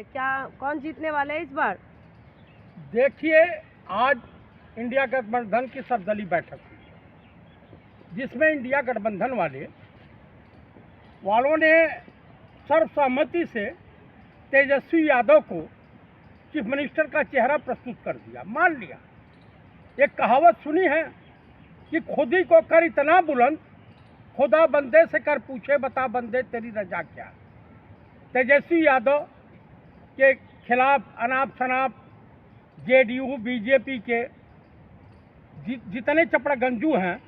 है, क्या कौन जीतने वाले है इस बार? देखिए, आज इंडिया गठबंधन की सर्वदलीय बैठक हुई, जिसमें इंडिया गठबंधन वालों ने सर्वसम्मति से तेजस्वी यादव को चीफ मिनिस्टर का चेहरा प्रस्तुत कर दिया, मान लिया। एक कहावत सुनी है कि खुद ही को कर इतना बुलंद, खुदा बंदे से कर पूछे बता बंदे तेरी रजा क्या। तेजस्वी यादव के खिलाफ अनाप शनाप जेडीयू बीजेपी के जितने चपड़गंजू हैं,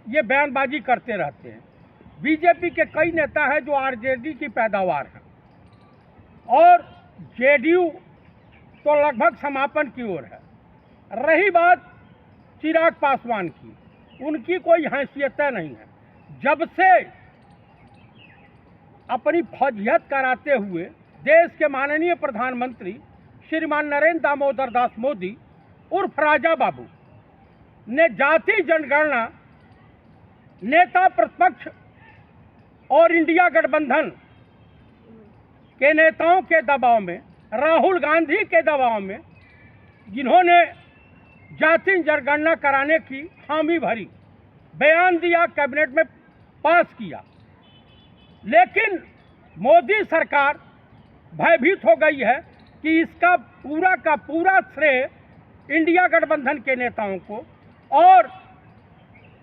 ये बयानबाजी करते रहते हैं। बीजेपी के कई नेता हैं जो आरजेडी की पैदावार हैं, और जेडीयू तो लगभग समापन की ओर है। रही बात चिराग पासवान की, उनकी कोई हैसियत नहीं है। जब से अपनी फौजियत कराते हुए देश के माननीय प्रधानमंत्री श्रीमान नरेंद्र दामोदर दास मोदी उर्फ राजा बाबू ने जाति जनगणना, नेता प्रतिपक्ष और इंडिया गठबंधन के नेताओं के दबाव में, राहुल गांधी के दबाव में, जिन्होंने जाति जनगणना कराने की हामी भरी, बयान दिया, कैबिनेट में पास किया, लेकिन मोदी सरकार भयभीत हो गई है कि इसका पूरा का पूरा श्रेय इंडिया गठबंधन के नेताओं को और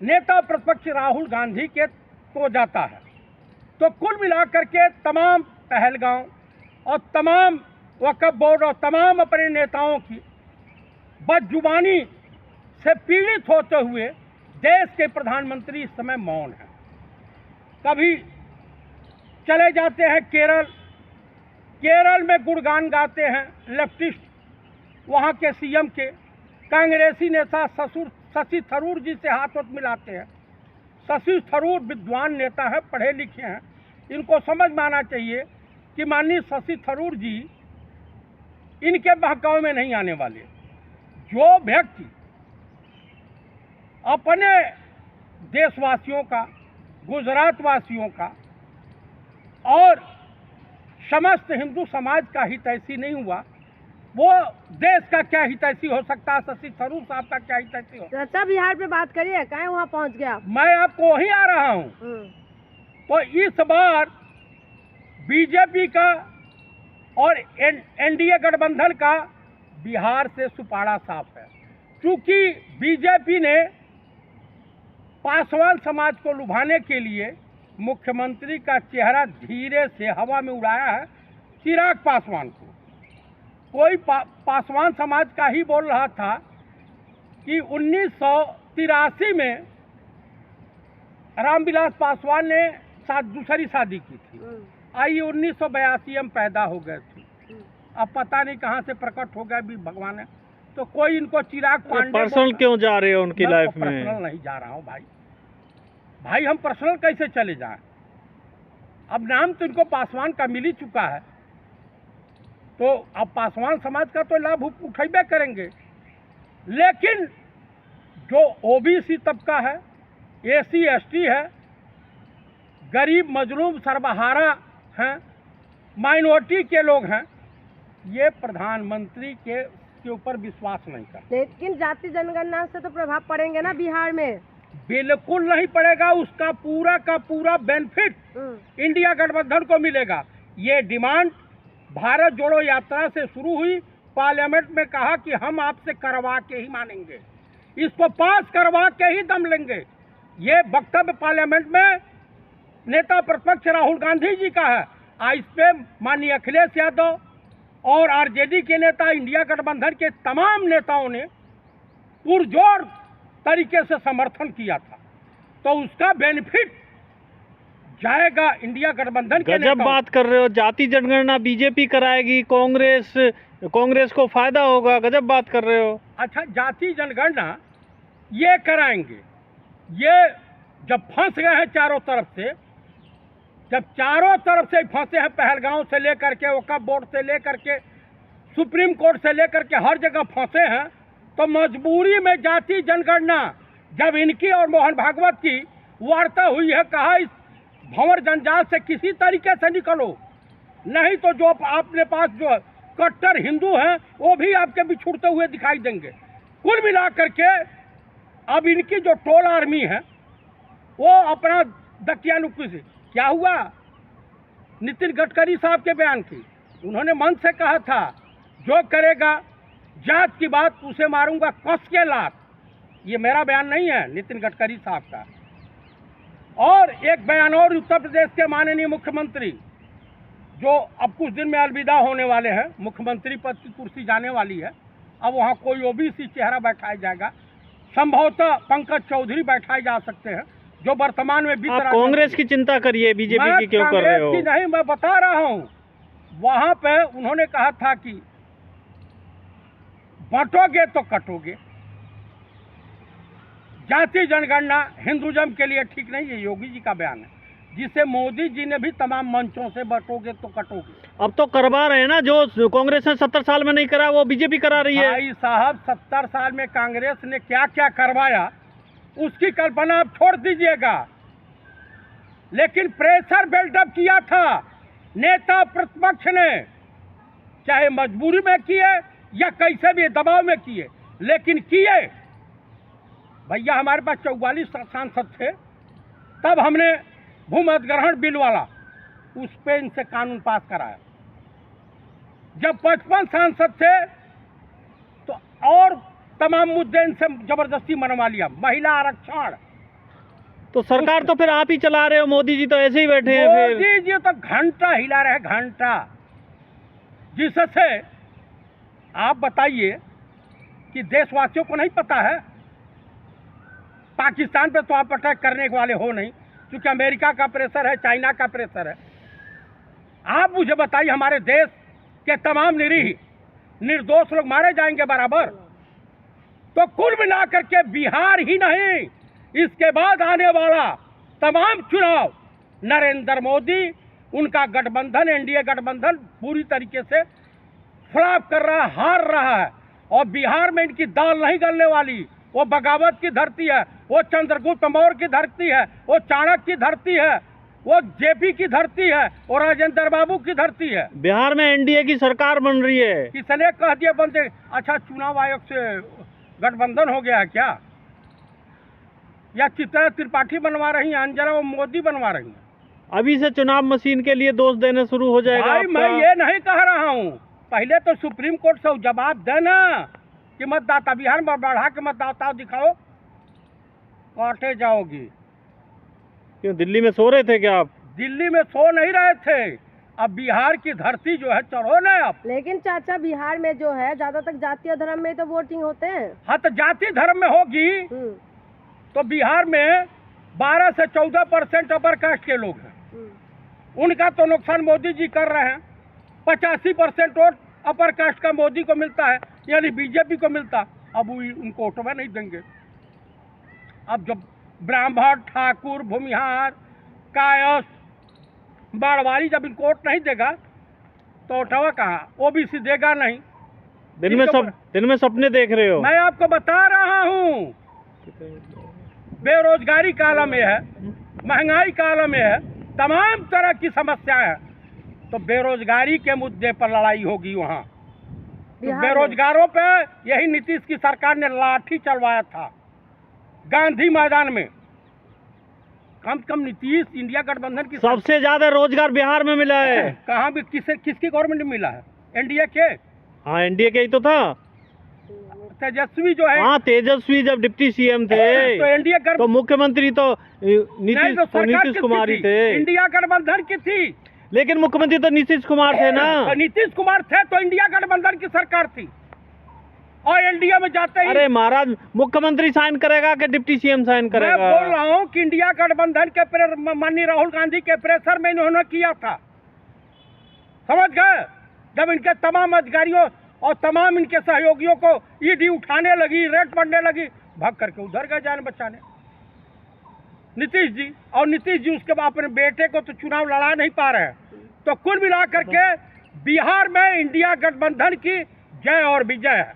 नेता प्रतिपक्ष राहुल गांधी के को जाता है। तो कुल मिलाकर के तमाम पहलगांव और तमाम वक्फ बोर्ड और तमाम अपने नेताओं की बदजुबानी से पीड़ित होते हुए देश के प्रधानमंत्री इस समय मौन है। कभी चले जाते हैं केरल में गुणगान गाते हैं लेफ्टिस्ट, वहाँ के सीएम के। कांग्रेसी नेता शशि थरूर जी से हाथ मिलाते हैं। शशि थरूर विद्वान नेता है, पढ़े लिखे हैं, इनको समझ में आना चाहिए कि माननीय शशि थरूर जी इनके बहकावे में नहीं आने वाले। जो व्यक्ति अपने देशवासियों का, गुजरात वासियों का और समस्त हिंदू समाज का हितैषी नहीं हुआ, वो देश का क्या हितैषी हो सकता है? शशि थरूर साहब का क्या हितैषी हो? चाचा बिहार पे बात करिए, कहाँ वहाँ पहुँच गया? मैं आपको वहीं आ रहा हूँ। तो इस बार बीजेपी का और एनडीए गठबंधन का बिहार से सुपाड़ा साफ है। क्योंकि बीजेपी ने पासवान समाज को लुभाने के लिए मुख्यमंत्री का चेहरा धीरे से हवा में उड़ाया है, चिराग पासवान को। कोई पासवान समाज का ही बोल रहा था कि 1983 में रामविलास पासवान ने दूसरी शादी की थी। आई 1982 में पैदा हो गए थे। अब पता नहीं कहाँ से प्रकट हो गया भी भगवान है। तो कोई इनको चिराग पांडे पर्सनल क्यों जा रहे हो उनकी लाइफ में? पर्सनल नहीं जा रहा हूँ भाई हम पर्सनल कैसे चले जाएं? अब नाम तो इनको पासवान का मिल ही चुका है, तो अब पासवान समाज का तो लाभ उठेबे करेंगे। लेकिन जो ओबीसी तबका है, एसी एसटी है, गरीब मजलूम सर्वहारा हैं, माइनॉरिटी के लोग हैं, ये प्रधानमंत्री के ऊपर विश्वास नहीं करते। लेकिन जाति जनगणना से तो प्रभाव पड़ेंगे ना बिहार में? बिल्कुल नहीं पड़ेगा। उसका पूरा का पूरा बेनिफिट इंडिया गठबंधन को मिलेगा। ये डिमांड भारत जोड़ो यात्रा से शुरू हुई, पार्लियामेंट में कहा कि हम आपसे करवा के ही मानेंगे, इसको पास करवा के ही दम लेंगे। ये वक्तव्य पार्लियामेंट में नेता प्रतिपक्ष राहुल गांधी जी का है। आज इस पे माननीय अखिलेश यादव और आरजेडी के नेता, इंडिया गठबंधन के तमाम नेताओं ने पुरजोर तरीके से समर्थन किया था। तो उसका बेनिफिट जाएगा इंडिया गठबंधन के नेताओं। गजब बात कर रहे हो, जाति जनगणना बीजेपी कराएगी, कांग्रेस को फायदा होगा, गजब बात कर रहे हो। अच्छा, जाति जनगणना ये कराएंगे, ये जब फंस गए हैं चारों तरफ से, जब चारों तरफ से फंसे हैं, पहलगांव से लेकर के वक्फ बोर्ड से लेकर के सुप्रीम कोर्ट से लेकर के हर जगह फंसे हैं, तो मजबूरी में जाति जनगणना, जब इनकी और मोहन भागवत की वार्ता हुई है, कहा इस भंवर जंजाल से किसी तरीके से निकलो, नहीं तो जो आपने पास जो कट्टर हिंदू हैं वो भी आपके बिछुड़ते हुए दिखाई देंगे। कुल मिला करके अब इनकी जो टोल आर्मी है वो अपना दकियानुक्की से क्या हुआ, नितिन गडकरी साहब के बयान की उन्होंने मन से कहा था जो करेगा जात की बात उसे मारूंगा कस के लात। ये मेरा बयान नहीं है, नितिन गडकरी साहब का। और एक बयान और उत्तर प्रदेश के माननीय मुख्यमंत्री जो अब कुछ दिन में अलविदा होने वाले हैं, मुख्यमंत्री पद की कुर्सी जाने वाली है, अब वहाँ कोई ओबीसी चेहरा बैठाया जाएगा, संभवतः पंकज चौधरी बैठाए जा सकते हैं जो वर्तमान में भी। आप कांग्रेस की चिंता करिए, बीजेपी की क्यों कर रहे हो? नहीं, मैं बता रहा हूँ वहाँ पे उन्होंने कहा था कि बांटोगे तो कटोगे। जाति जनगणना हिंदुज़म के लिए ठीक नहीं है, योगी जी का बयान है, जिसे मोदी जी ने भी तमाम मंचों से बांटोगे तो कटोगे। अब तो करवा रहे हैं ना, जो कांग्रेस ने 70 साल में नहीं करा वो बीजेपी करा रही है। भाई साहब 70 साल में कांग्रेस ने क्या क्या करवाया उसकी कल्पना आप छोड़ दीजिएगा, लेकिन प्रेशर बिल्डअप किया था नेता प्रतिपक्ष ने, चाहे मजबूरी में किए या कैसे भी दबाव में किए, लेकिन किए। भैया हमारे पास 44 सांसद थे, तब हमने भूमि अधिग्रहण बिल वाला उस पे इनसे कानून पास कराया। जब 55 सांसद थे तो और तमाम मुद्दे इनसे जबरदस्ती मनवा लिया। महिला आरक्षण तो सरकार तो फिर आप ही चला रहे हो, मोदी जी तो ऐसे ही बैठे हैं। फिर मोदी जी तो घंटा हिला रहे, घंटा, जिससे आप बताइए कि देशवासियों को नहीं पता है। पाकिस्तान पे तो आप अटैक करने वाले हो नहीं, क्योंकि अमेरिका का प्रेशर है, चाइना का प्रेशर है। आप मुझे बताइए हमारे देश के तमाम निरीह निर्दोष लोग मारे जाएंगे बराबर? तो कुल मिलाकर के बिहार ही नहीं, इसके बाद आने वाला तमाम चुनाव नरेंद्र मोदी, उनका गठबंधन, एनडीए गठबंधन पूरी तरीके से फ्लॉप कर रहा है, हार रहा है। और बिहार में इनकी दाल नहीं गलने वाली। वो बगावत की धरती है, वो चंद्रगुप्त मौर्य की धरती है, वो चाणक्य की धरती है, वो जेपी की धरती है, और राजेंद्र बाबू की धरती है। बिहार में एनडीए की सरकार बन रही है। किसने कह दिया बनते? अच्छा, चुनाव आयोग से गठबंधन हो गया है क्या? या चित्रा त्रिपाठी बनवा रही हैं, अंजना वो मोदी बनवा रही हैं? अभी से चुनाव मशीन के लिए दोष देने शुरू हो जाएगा भाई आपका। मैं ये नहीं कह रहा हूँ, पहले तो सुप्रीम कोर्ट से जवाब देना कि मतदाता बिहार में बढ़ा के मतदाता दिखाओ, काटे जाओगी। क्यों दिल्ली में सो रहे थे क्या आप? दिल्ली में सो नहीं रहे थे, अब बिहार की धरती जो है चढ़ो ना अब। लेकिन चाचा बिहार में जो है ज्यादातर जातीय धर्म में तो वोटिंग होते हैं। हाँ तो जाति धर्म में होगी तो बिहार में 12 से 14% अपर कास्ट के लोग हैं, उनका तो नुकसान मोदी जी कर रहे हैं। 85% वोट अपर कास्ट का मोदी को मिलता है, यानी बीजेपी को मिलता। अब उनको वोट में नहीं देंगे। अब जब ब्राह्मण, ठाकुर, भूमिहार, कायस्थ, बाड़वारी जब इनको वोट नहीं देगा तो वोटवा कहाँ? ओबीसी देगा नहीं। दिन में सपने देख रहे हो। मैं आपको बता रहा हूँ, बेरोजगारी का आलम में है, महंगाई का आलम में है, तमाम तरह की समस्याएं हैं। तो बेरोजगारी के मुद्दे पर लड़ाई होगी वहाँ। तो बेरोजगारों पे यही नीतीश की सरकार ने लाठी चलवाया था गांधी मैदान में। कम से कम नीतीश इंडिया गठबंधन की सबसे ज्यादा रोजगार बिहार में मिला है। कहाँ भी किसकी गवर्नमेंट में मिला है? एनडीए के। हाँ एनडीए के ही तो था। तेजस्वी जो है, हाँ तेजस्वी जब डिप्टी सीएम थे तो एनडीए तो मुख्यमंत्री तो नीतीश कुमार ही थे। इंडिया गठबंधन की थी, लेकिन मुख्यमंत्री तो नीतीश कुमार थे ना। तो नीतीश कुमार थे तो इंडिया गठबंधन की सरकार थी, और एनडीए में जाते ही। अरे महाराज, मुख्यमंत्री साइन करेगा कि डिप्टी सीएम साइन करेगा? मैं बोल रहा हूँ कि इंडिया गठबंधन के माननीय राहुल गांधी के प्रेशर में इन्होंने किया था, समझ गए? जब इनके तमाम अधिकारियों और तमाम इनके सहयोगियों को ईडी उठाने लगी, रेड पड़ने लगी, भाग करके उधर गए जान बचाने नीतीश जी। और नीतीश जी उसके बाद अपने बेटे को तो चुनाव लड़ा नहीं पा रहे हैं। तो कुल मिलाकर के बिहार में इंडिया गठबंधन की जय और विजय है।